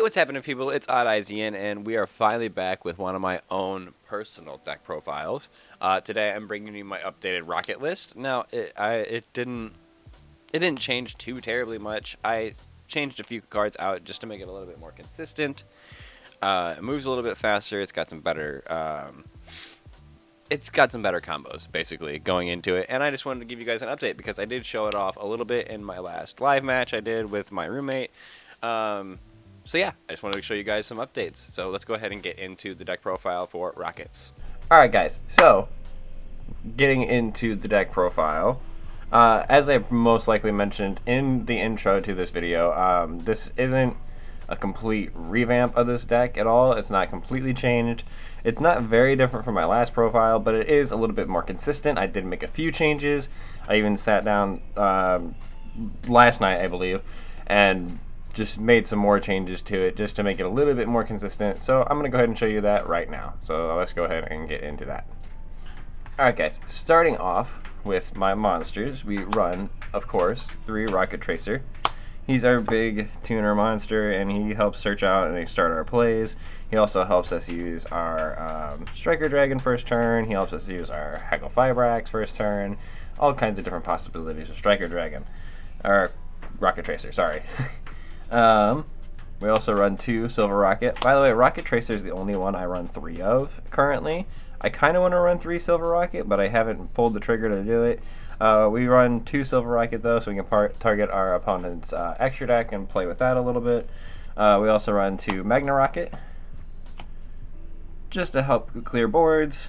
Hey, what's happening, people? It's Odd Eyes Ian, and we are finally back with one of my own personal deck profiles. Today, I'm bringing you my updated Rokket list. Now, it didn't change too terribly much. I changed a few cards out just to make it a little bit more consistent. It moves a little bit faster. It's got some better combos, basically, going into it. And I just wanted to give you guys an update because I did show it off a little bit in my last live match I did with my roommate. So yeah, I just wanted to show you guys some updates. So let's go ahead and get into the deck profile for Rockets. Alright guys, so getting into the deck profile, as I most likely mentioned in the intro to this video, this isn't a complete revamp of this deck at all. It's not completely changed. It's not very different from my last profile, but it is a little bit more consistent. I did make a few changes. I even sat down last night, I believe, and just made some more changes to it just to make it a little bit more consistent. So I'm going to go ahead and show you that right now. So let's go ahead and get into that. Alright guys, starting off with my monsters, we run, of course, 3 Rokket Tracer. He's our big tuner monster, and he helps search out and start our plays. He also helps us use our Striker Dragon first turn. He helps us use our Heckle Fibrax first turn. All kinds of different possibilities of Striker Dragon. Or Rokket Tracer, sorry. We also run 2 Silver Rokket. By the way, Rokket Tracer is the only one I run 3 of currently. I kind of want to run 3 Silver Rokket, but I haven't pulled the trigger to do it. We run 2 Silver Rokket though, so we can target our opponent's extra deck and play with that a little bit. We also run 2 Magna Rokket, just to help clear boards.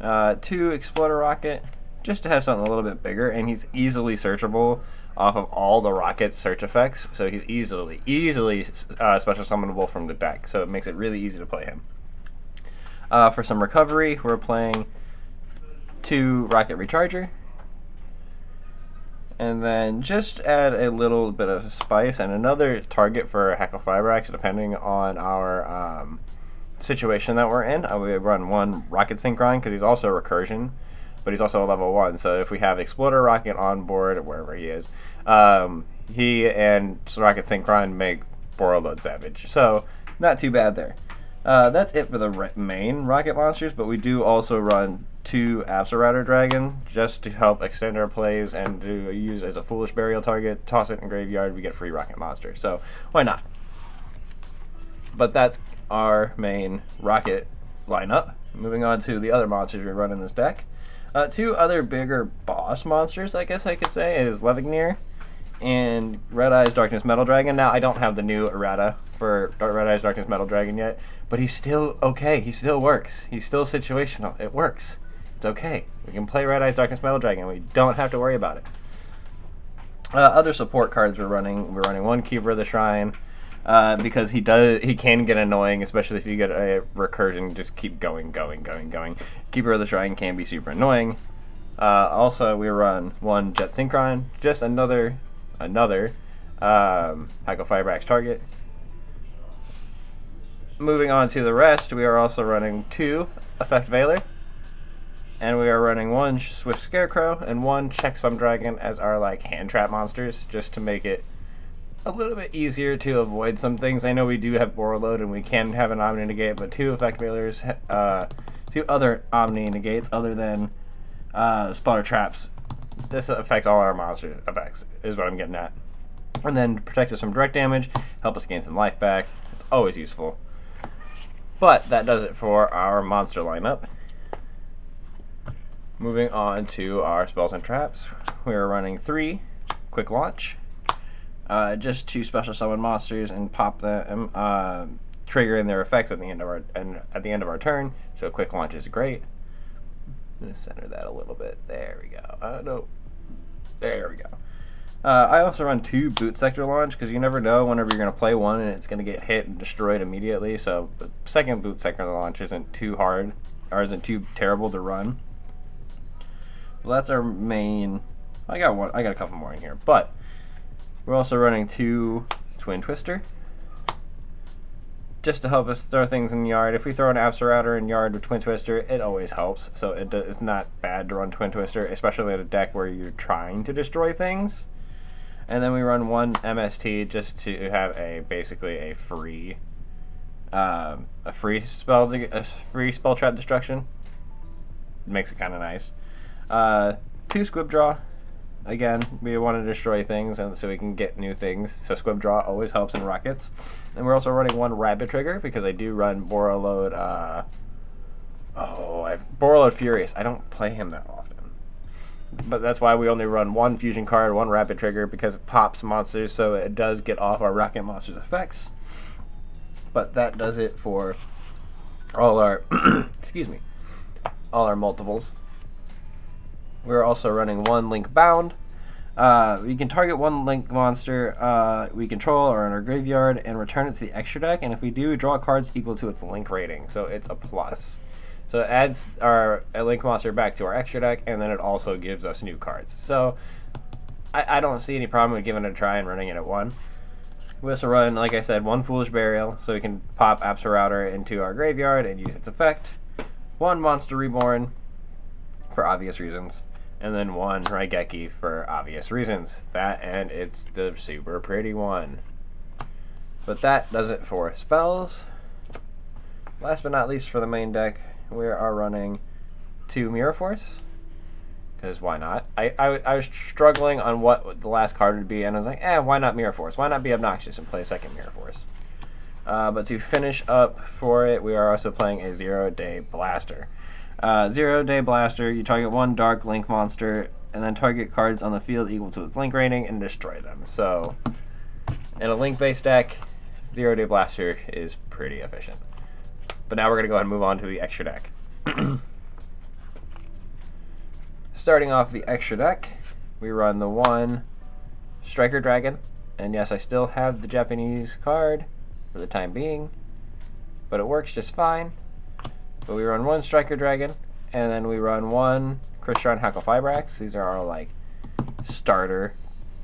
2 Exploder Rokket, just to have something a little bit bigger, and he's easily searchable off of all the Rokket search effects, so he's easily special summonable from the deck, so it makes it really easy to play him. For some recovery, we're playing 2 Rokket Recharger, and then just add a little bit of spice and another target for Heckle Fibrax depending on our situation that we're in. We run 1 Rokket Synchron because he's also a recursion, but he's also a level 1, so if we have Exploder Rokket on board, wherever he is, he and Rokket Synchron make Borreload Savage, so not too bad there. That's it for the main Rokket monsters, but we do also run 2 Absoraptor Dragon just to help extend our plays and to use as a foolish burial target. Toss it in graveyard, we get free Rokket monster, so why not? But that's our main Rokket lineup. Moving on to the other monsters we run in this deck. 2 other bigger boss monsters, I guess I could say, is Levignir and Red Eyes Darkness Metal Dragon. Now, I don't have the new errata for Red Eyes Darkness Metal Dragon yet, but he's still okay. He still works. He's still situational. It works. It's okay. We can play Red Eyes Darkness Metal Dragon. We don't have to worry about it. Other support cards we're running 1 Keeper of the Shrine, because he can get annoying, especially if you get a recursion. Just keep going. Keeper of the Shrine can be super annoying. Also, we run 1 Jet Synchron, just another Heckle Fibrax target. Moving on to the rest, we are also running 2 Effect Veiler, and we are running 1 Swift Scarecrow and 1 Checksum Dragon as our hand trap monsters, just to make it a little bit easier to avoid some things. I know we do have Borreload and we can have an Omni Negate, but 2 Effect Veilers, 2 other Omni Negates other than Sputter Traps. This affects all our monster effects, is what I'm getting at. And then protect us from direct damage, help us gain some life back. It's always useful. But that does it for our monster lineup. Moving on to our spells and traps, we are running 3 Quick Launch, just to special summon monsters and pop them, triggering their effects at the end of our turn. So Quick Launch is great. I'm gonna center that a little bit. There we go. No, there we go. I also run 2 Boot Sector Launch because you never know whenever you're gonna play one and it's gonna get hit and destroyed immediately. So the second Boot Sector Launch isn't too hard or isn't too terrible to run. Well, that's our main. I got a couple more in here, but we're also running 2 Twin Twister, just to help us throw things in yard. If we throw an Absoraptor in yard with Twin Twister, it always helps. So it's not bad to run Twin Twister, especially in a deck where you're trying to destroy things. And then we run one MST just to have basically a free spell trap destruction. Makes it kind of nice. 2 squib draw. Again, we want to destroy things and so we can get new things. So squib draw always helps in rockets. And we're also running 1 rabbit trigger because I do run Borreload. Borreload Furious. I don't play him that often. But that's why we only run 1 fusion card, 1 rapid trigger, because it pops monsters, so it does get off our rocket monsters effects. But that does it for all our excuse me, all our multiples. We're also running 1 Link Bound. We can target 1 Link monster we control or in our graveyard and return it to the extra deck, and if we do, draw cards equal to its Link rating, so it's a plus. So it adds a Link monster back to our extra deck, and then it also gives us new cards. So I don't see any problem with giving it a try and running it at 1. We also run, like I said, 1 Foolish Burial, so we can pop Absorouter into our graveyard and use its effect. 1 Monster Reborn, for obvious reasons. And then 1 Raigeki for obvious reasons. That, and it's the super pretty one. But that does it for spells. Last but not least for the main deck, we are running 2 Mirror Force, because why not? I was struggling on what the last card would be, and I was like, why not Mirror Force? Why not be obnoxious and play a second Mirror Force? But to finish up for it, we are also playing a 0-Day Blaster. 0-Day Blaster, you target 1 Dark Link monster, and then target cards on the field equal to its Link rating, and destroy them. So, in a Link-based deck, 0-Day Blaster is pretty efficient. But now we're going to go ahead and move on to the extra deck. Starting off the extra deck, we run the 1 Striker Dragon. And yes, I still have the Japanese card for the time being, but it works just fine. But we run 1 Striker Dragon, and then we run 1 Crystron Hacklefibrax. These are our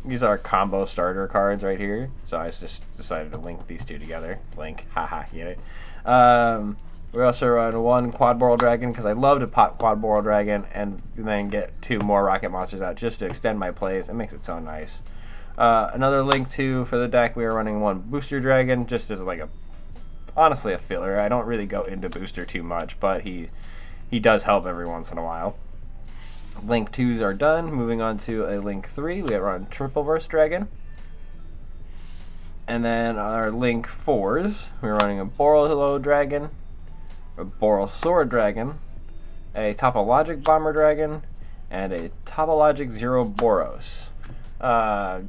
these are our combo starter cards right here. So I just decided to link these 2 together. Link, haha, get it? We also run 1 Quad Boral Dragon because I love to pop Quad Boral Dragon and then get 2 more rocket monsters out just to extend my plays. It makes it so nice. Another link 2 for the deck. We are running 1 Booster Dragon just as honestly a filler. I don't really go into Booster too much, but he does help every once in a while. Link 2s are done. Moving on to a Link 3, we run Triple Burst Dragon. And then our Link 4s, we're running a Borreload Dragon, a Borrelsword Dragon, a Topologic Bomber Dragon, and a Topologic Zero Boros.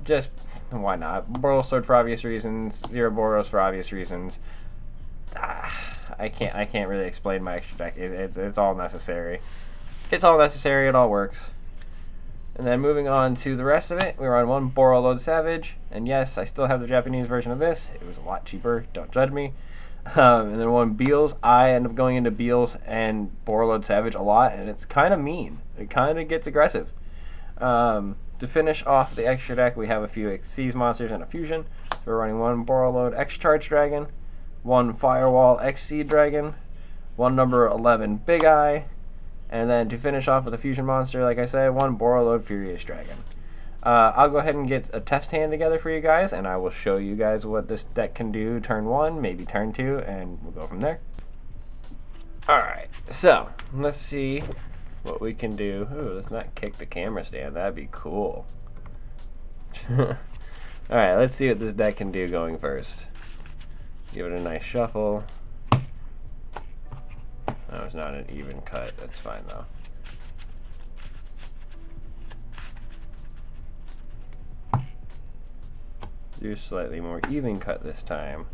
Just, why not? Borrelsword for obvious reasons, Zero Boros for obvious reasons. I can't really explain my extra deck. It's all necessary. It's all necessary, it all works. And then moving on to the rest of it, we run 1 Borreload Savage, and yes, I still have the Japanese version of this. It was a lot cheaper, don't judge me. And then 1 Beals. I end up going into Beals and Borreload Savage a lot, and it's kind of mean. It kind of gets aggressive. To finish off the extra deck, we have a few Xyz monsters and a fusion. So we're running 1 Borreload X-Charge Dragon, 1 Firewall X-Seed Dragon, 1 number 11 Big Eye, and then to finish off with a fusion monster, like I said, 1 Borreload Furious Dragon. I'll go ahead and get a test hand together for you guys, and I will show you guys what this deck can do turn 1, maybe turn 2, and we'll go from there. Alright, so let's see what we can do. Ooh, let's not kick the camera stand, that'd be cool. Alright, let's see what this deck can do going first. Give it a nice shuffle. That was not an even cut, that's fine though. Do slightly more even cut this time.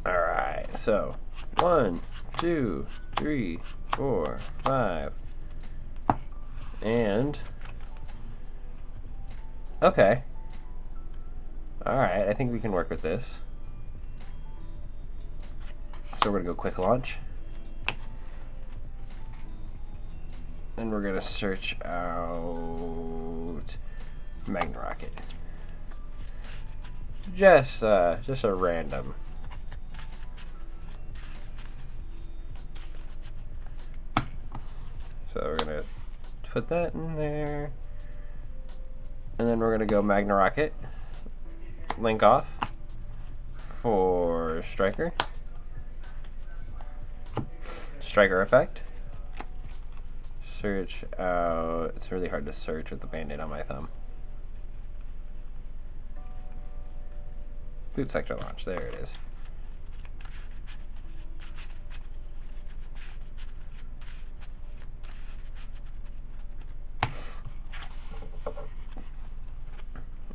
Alright, so 1, 2, 3, 4, 5, and okay. Alright, I think we can work with this. So we're going to go quick launch. And we're going to search out Magna Rocket. Just a random. So we're going to put that in there. And then we're going to go Magna Rocket, link off for Striker, Striker effect, search out, it's really hard to search with the band-aid on my thumb. Boot sector launch, there it is.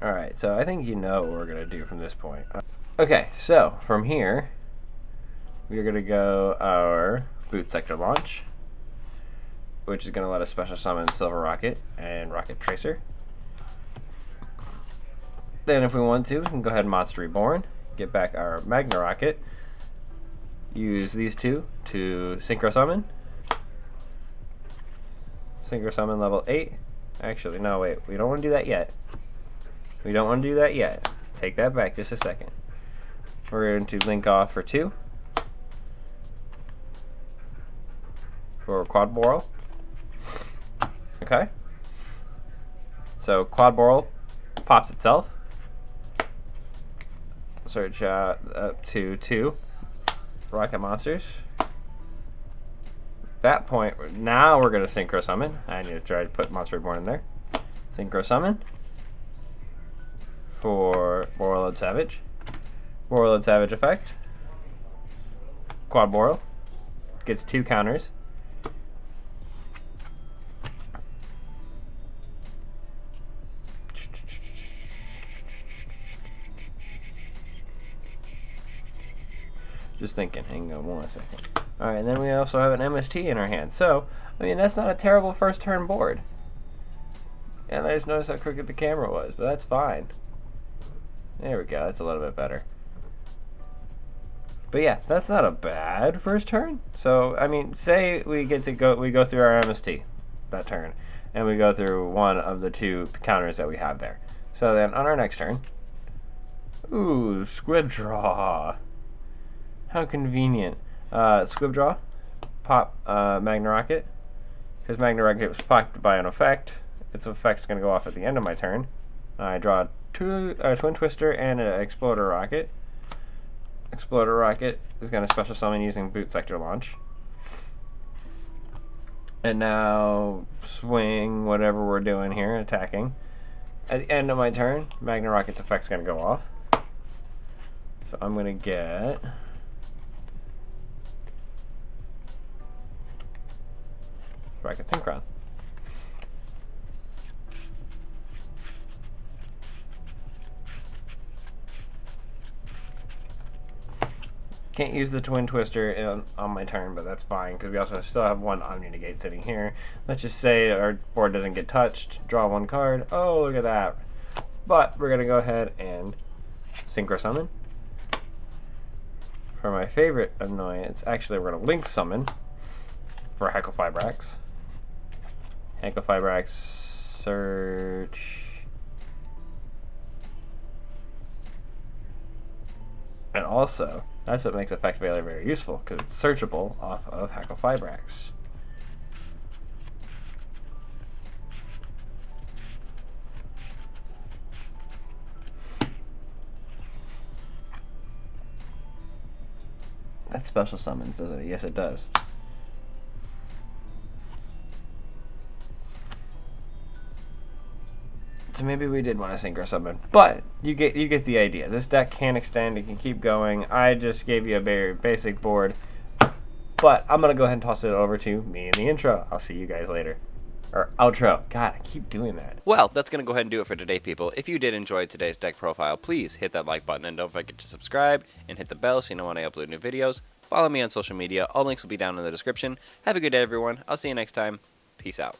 Alright, so I think you know what we're going to do from this point. Okay, so from here, we're going to go our boot sector launch, which is going to let us special summon Silver Rocket and Rocket Tracer. Then if we want to, we can go ahead and Monster Reborn, get back our Magna Rocket, use these two to Synchro Summon. Synchro Summon level 8. Actually, no, wait, we don't want to do that yet. We don't want to do that yet. Take that back just a second. We're going to link off for 2. For Quad Boral. Okay. So Quad Boral pops itself. Search up to 2 Rocket Monsters. At that point, now we're going to Synchro Summon. I need to try to put Monster Reborn in there. Synchro Summon for Borreload Savage. Borreload Savage effect. Quad Boral gets 2 counters. Just thinking, hang on 1 second. Alright, and then we also have an MST in our hand. So, I mean, that's not a terrible first turn board. And I just noticed how crooked the camera was, but that's fine. There we go, that's a little bit better. But yeah, that's not a bad first turn. So, I mean, say we go through our MST that turn, and we go through one of the 2 counters that we have there. So then on our next turn, ooh, Squib Draw. How convenient. Squib Draw, pop Magna Rocket. Because Magna Rocket was popped by an effect, its effect's going to go off at the end of my turn. I draw 2 Twin Twister and an Exploder Rocket. Exploder Rocket is going to special summon using Boot Sector Launch. And now swing whatever we're doing here, attacking. At the end of my turn, Magna Rocket's effect's going to go off. So I'm going to get Rocket Synchron. Can't use the Twin Twister on my turn, but that's fine, because we also still have 1 Omni Negate sitting here. Let's just say our board doesn't get touched, draw 1 card. Oh, look at that. But we're going to go ahead and Synchro Summon. For my favorite annoyance, actually we're going to Link Summon for Hecklefibrax. Hecklefibrax, search. And also, that's what makes Effect Veiler very useful, because it's searchable off of Hecklefibrax. That special summons, doesn't it? Yes, it does. So maybe we did want to Synchro Summon, but you get the idea. This deck can extend, it can keep going. I just gave you a very basic board, but I'm gonna go ahead and toss it over to me in the intro. I'll see you guys later. Or outro. God, I keep doing that. Well, that's going to go ahead and do it for today, people. If you did enjoy today's deck profile, please hit that like button and don't forget to subscribe and hit the bell so you know when I upload new videos. Follow me on social media. All links will be down in the description. Have a good day, everyone. I'll see you next time. Peace out.